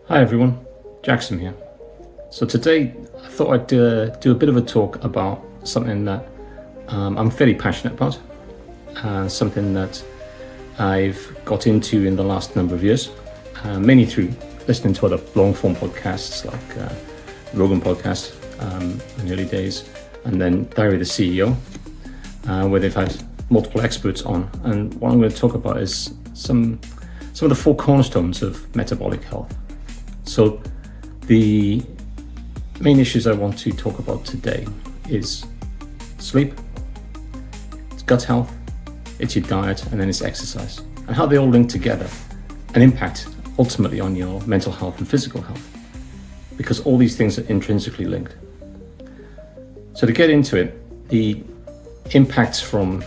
Hi everyone, Jackson here. So today I thought I'd do a bit of a talk about something that I'm fairly passionate about, and something that I've got into in the last number of years, mainly through listening to other long form podcasts like Rogan podcast in the early days, and then Diary of the CEO, where they've had multiple experts on. And what I'm going to talk about is some of the four cornerstones of metabolic health. So the main issues I want to talk about today is sleep, it's gut health, it's your diet, and then it's exercise, and how they all link together and impact ultimately on your mental health and physical health, because all these things are intrinsically linked. So to get into it, the impacts from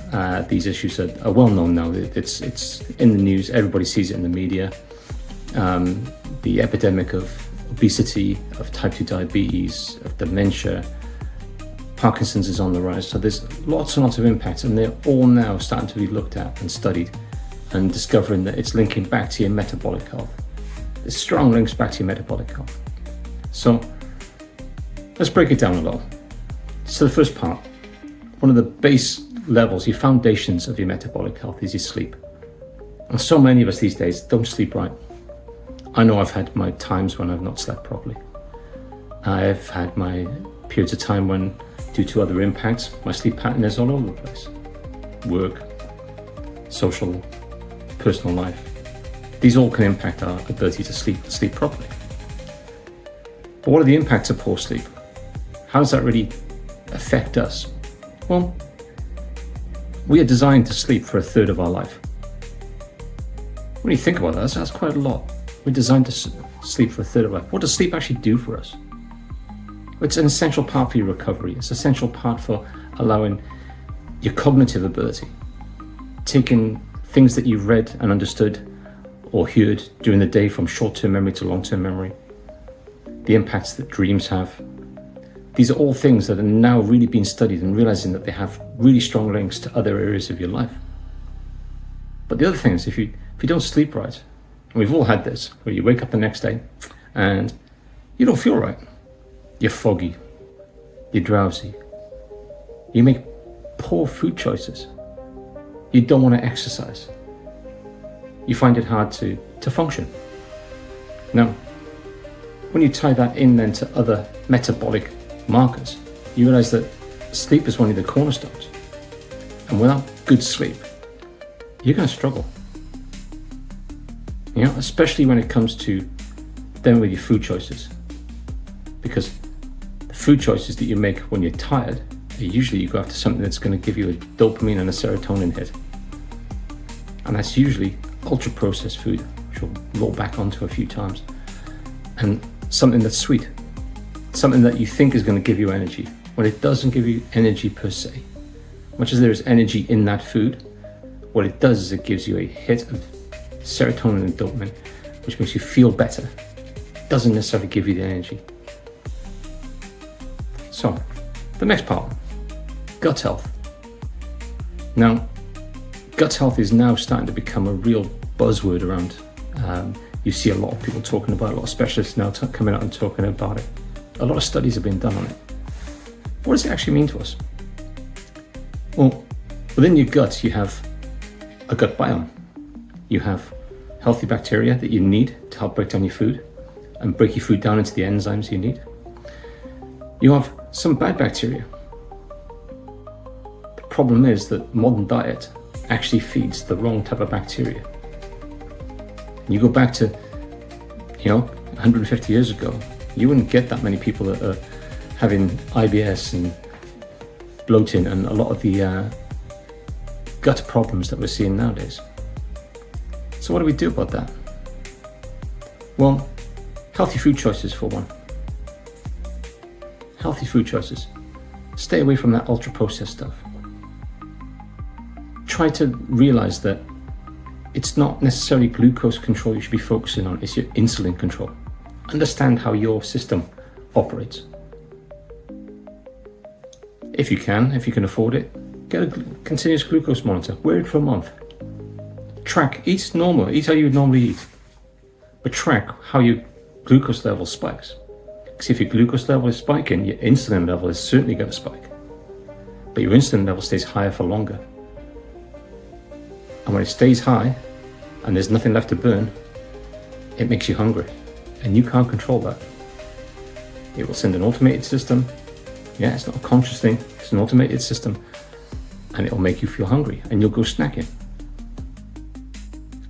these issues are well known now. It's in the news, everybody sees it in the media. The epidemic of obesity, of type 2 diabetes, of dementia, Parkinson's is on the rise. So there's lots and lots of impacts, and they're all now starting to be looked at and studied, and discovering that it's linking back to your metabolic health. There's strong links back to your metabolic health. So let's break it down a little. So the first part, one of the base levels, your foundations of your metabolic health, is your sleep. And so many of us these days don't sleep right. I know I've had my times when I've not slept properly. I've had my periods of time when, due to other impacts, my sleep pattern is all over the place. Work, social, personal life. These all can impact our ability to sleep properly. But what are the impacts of poor sleep? How does that really affect us? Well, we are designed to sleep for a third of our life. When you think about that, that's quite a lot. We're designed to sleep for a third of our life. What does sleep actually do for us? It's an essential part for your recovery. It's an essential part for allowing your cognitive ability, taking things that you've read and understood or heard during the day from short-term memory to long-term memory, the impacts that dreams have. These are all things that are now really being studied, and realizing that they have really strong links to other areas of your life. But the other thing is, if you don't sleep right, and we've all had this, where you wake up the next day and you don't feel right. You're foggy, you're drowsy, you make poor food choices, you don't want to exercise, you find it hard to function. Now, when you tie that in then to other metabolic markers, you realize that sleep is one of the cornerstones. And without good sleep, you're going to struggle. Especially when it comes to then with your food choices. Because the food choices that you make when you're tired, usually you go after something that's going to give you a dopamine and a serotonin hit. And that's usually ultra processed food, which we'll roll back onto a few times. And something that's sweet. Something that you think is going to give you energy, when it doesn't give you energy per se. Much as there is energy in that food, what it does is it gives you a hit of serotonin and dopamine, which makes you feel better. It doesn't necessarily give you the energy. So, the next part, gut health. Now, gut health is now starting to become a real buzzword around. You see a lot of people talking about it, a lot of specialists now coming out and talking about it. A lot of studies have been done on it. What does it actually mean to us? Well, within your gut, you have a gut biome. You have healthy bacteria that you need to help break down your food and break your food down into the enzymes you need. You have some bad bacteria. The problem is that modern diet actually feeds the wrong type of bacteria. You go back to, 150 years ago, you wouldn't get that many people that are having IBS and bloating and a lot of the gut problems that we're seeing nowadays. So what do we do about that? Well, healthy food choices for one. Healthy food choices. Stay away from that ultra processed stuff. Try to realize that it's not necessarily glucose control you should be focusing on, it's your insulin control. Understand how your system operates. If you can afford it, get a continuous glucose monitor, wear it for a month. Track, eat normal, eat how you would normally eat, but track how your glucose level spikes. Because if your glucose level is spiking, your insulin level is certainly going to spike. But your insulin level stays higher for longer. And when it stays high and there's nothing left to burn, it makes you hungry. And you can't control that. It will send an automated system. Yeah, it's not a conscious thing, it's an automated system. And it'll make you feel hungry and you'll go snacking.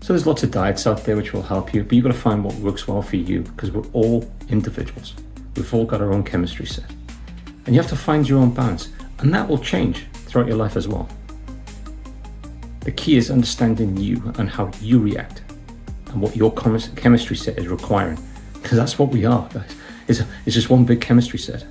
So there's lots of diets out there which will help you, but you've got to find what works well for you, because we're all individuals. We've all got our own chemistry set. And you have to find your own balance, and that will change throughout your life as well. The key is understanding you and how you react and what your chemistry set is requiring, because that's what we are, guys. It's just one big chemistry set.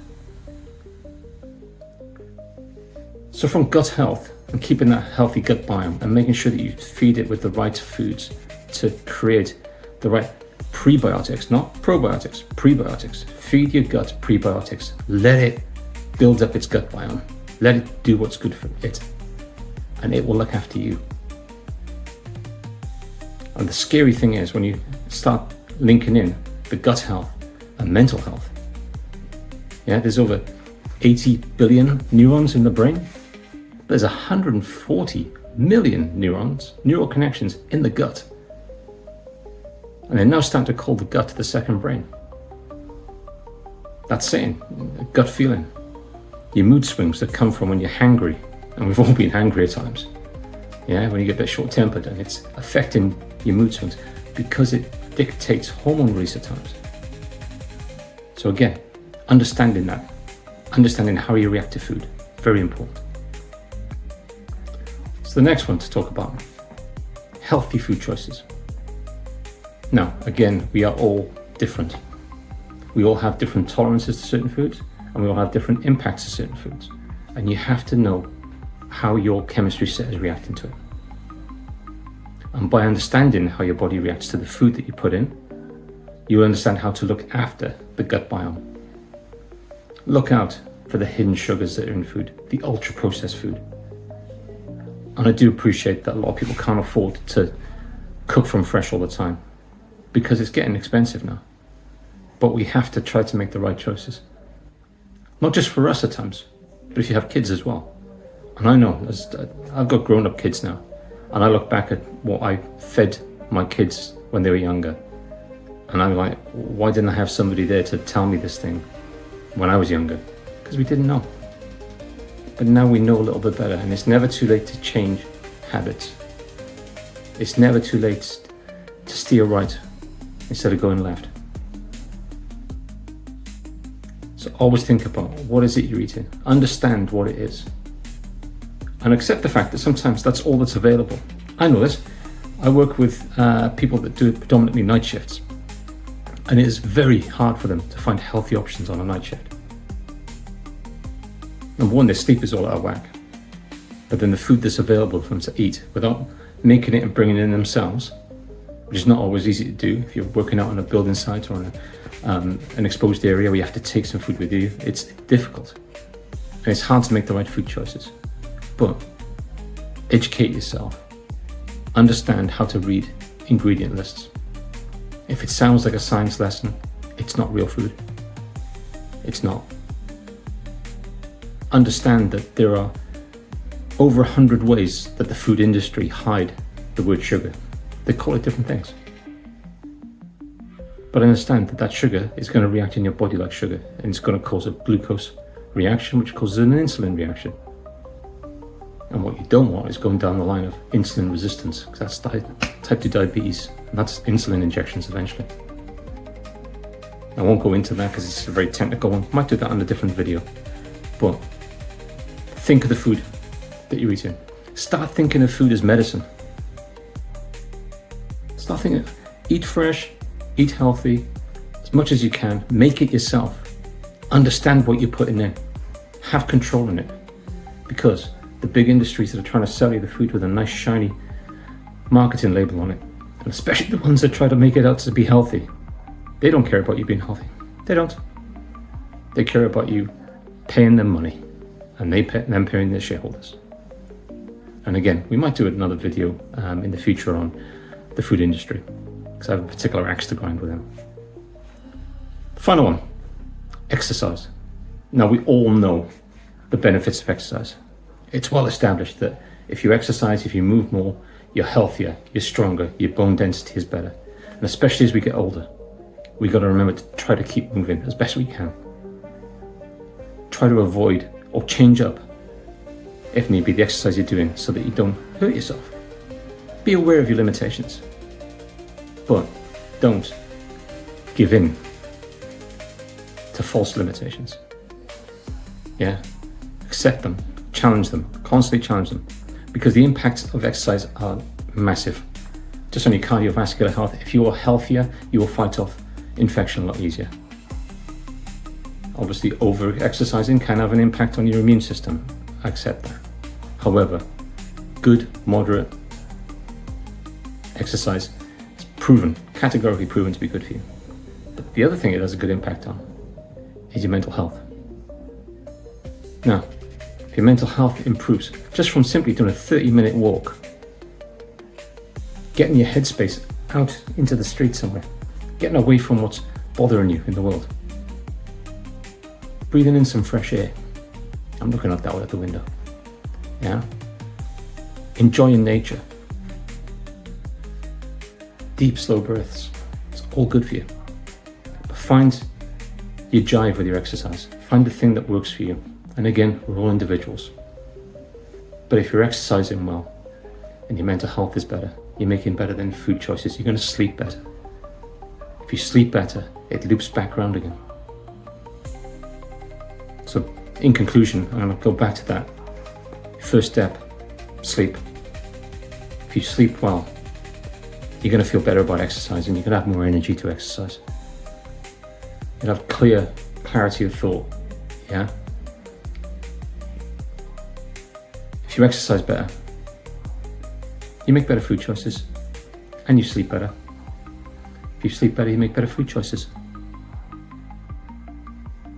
So from gut health and keeping that healthy gut biome and making sure that you feed it with the right foods to create the right prebiotics, not probiotics, prebiotics. Feed your gut prebiotics. Let it build up its gut biome. Let it do what's good for it. And it will look after you. And the scary thing is when you start linking in the gut health and mental health. Yeah, there's over 80 billion neurons in the brain. There's 140 million neurons, neural connections in the gut. And they're now starting to call the gut the second brain. That's saying, gut feeling. Your mood swings that come from when you're hangry, and we've all been hangry at times. Yeah, when you get a bit short-tempered, and it's affecting your mood swings because it dictates hormone release at times. So again, understanding that, understanding how you react to food, very important. So the next one to talk about, healthy food choices. Now, again, we are all different. We all have different tolerances to certain foods, and we all have different impacts to certain foods. And you have to know how your chemistry set is reacting to it. And by understanding how your body reacts to the food that you put in, you understand how to look after the gut biome. Look out for the hidden sugars that are in food, the ultra-processed food. And I do appreciate that a lot of people can't afford to cook from fresh all the time because it's getting expensive now. But we have to try to make the right choices. Not just for us at times, but if you have kids as well. And I know, I've got grown-up kids now, and I look back at what I fed my kids when they were younger. And I'm like, why didn't I have somebody there to tell me this thing when I was younger? Because we didn't know. But now we know a little bit better, and it's never too late to change habits. It's never too late to steer right instead of going left. So always think about what is it you're eating. Understand what it is. And accept the fact that sometimes that's all that's available. I know this. I work with people that do predominantly night shifts. And it is very hard for them to find healthy options on a night shift. Number one, their sleep is all out of whack. But then the food that's available for them to eat without making it and bringing it in themselves, which is not always easy to do if you're working out on a building site or on an exposed area where you have to take some food with you, it's difficult. And it's hard to make the right food choices. But educate yourself. Understand how to read ingredient lists. If it sounds like a science lesson, it's not real food. It's not. Understand that there are over 100 ways that the food industry hide the word sugar. They call it different things. But understand that that sugar is going to react in your body like sugar, and it's going to cause a glucose reaction, which causes an insulin reaction. And what you don't want is going down the line of insulin resistance, because that's type 2 diabetes, and that's insulin injections eventually. I won't go into that because it's a very technical one. I might do that on a different video. But think of the food that you're eating. Start thinking of food as medicine. Start thinking, eat fresh, eat healthy, as much as you can. Make it yourself. Understand what you're putting in. Have control in it. Because the big industries that are trying to sell you the food with a nice shiny marketing label on it, and especially the ones that try to make it out to be healthy, they don't care about you being healthy. They don't. They care about you paying them money, and them paying their shareholders. And again, we might do another video in the future on the food industry, because I have a particular axe to grind with them. Final one, exercise. Now, we all know the benefits of exercise. It's well established that if you exercise, if you move more, you're healthier, you're stronger, your bone density is better. And especially as we get older, we got to remember to try to keep moving as best we can. Try to avoid or change up, if need be, the exercise you're doing so that you don't hurt yourself. Be aware of your limitations, but don't give in to false limitations. Yeah, accept them, challenge them, constantly challenge them, because the impacts of exercise are massive. Just on your cardiovascular health, if you are healthier, you will fight off infection a lot easier. Obviously, over-exercising can have an impact on your immune system. I accept that. However, good, moderate exercise is proven, categorically proven to be good for you. But the other thing it has a good impact on is your mental health. Now, if your mental health improves just from simply doing a 30-minute walk, getting your headspace out into the street somewhere, getting away from what's bothering you in the world, breathing in some fresh air. I'm looking out that way out the window. Yeah? Enjoying nature. Deep, slow breaths. It's all good for you. But find your jive with your exercise. Find the thing that works for you. And again, we're all individuals. But if you're exercising well and your mental health is better, you're making better than food choices, you're going to sleep better. If you sleep better, it loops back around again. So in conclusion, I'm going to go back to that. First step, sleep. If you sleep well, you're going to feel better about exercising. You're going to have more energy to exercise. You'll have clarity of thought. Yeah? If you exercise better, you make better food choices and you sleep better. If you sleep better, you make better food choices.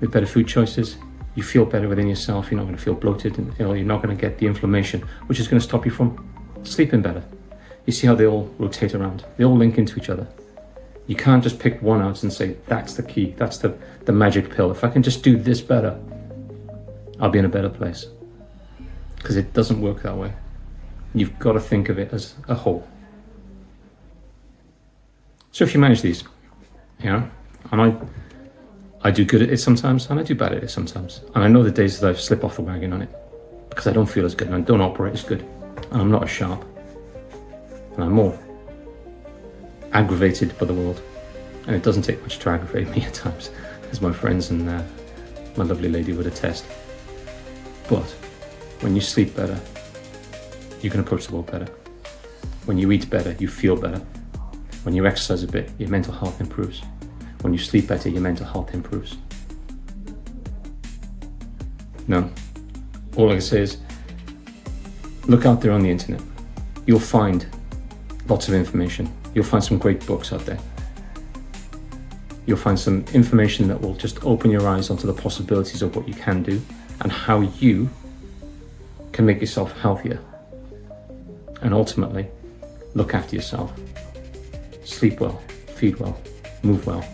With better food choices, you feel better within yourself. You're not going to feel bloated, and you're not going to get the inflammation, which is going to stop you from sleeping better. You see how they all rotate around? They all link into each other. You can't just pick one out and say, that's the key, that's the magic pill. If I can just do this better, I'll be in a better place. Because it doesn't work that way. You've got to think of it as a whole. So if you manage these, and I do good at it sometimes, and I do bad at it sometimes. And I know the days that I've slipped off the wagon on it, because I don't feel as good, and I don't operate as good, and I'm not as sharp, and I'm more aggravated by the world. And it doesn't take much to aggravate me at times, as my friends and my lovely lady would attest. But when you sleep better, you can approach the world better. When you eat better, you feel better. When you exercise a bit, your mental health improves. When you sleep better, your mental health improves. Now, all I can say is, look out there on the internet. You'll find lots of information. You'll find some great books out there. You'll find some information that will just open your eyes onto the possibilities of what you can do and how you can make yourself healthier. And ultimately, look after yourself. Sleep well, feed well, move well.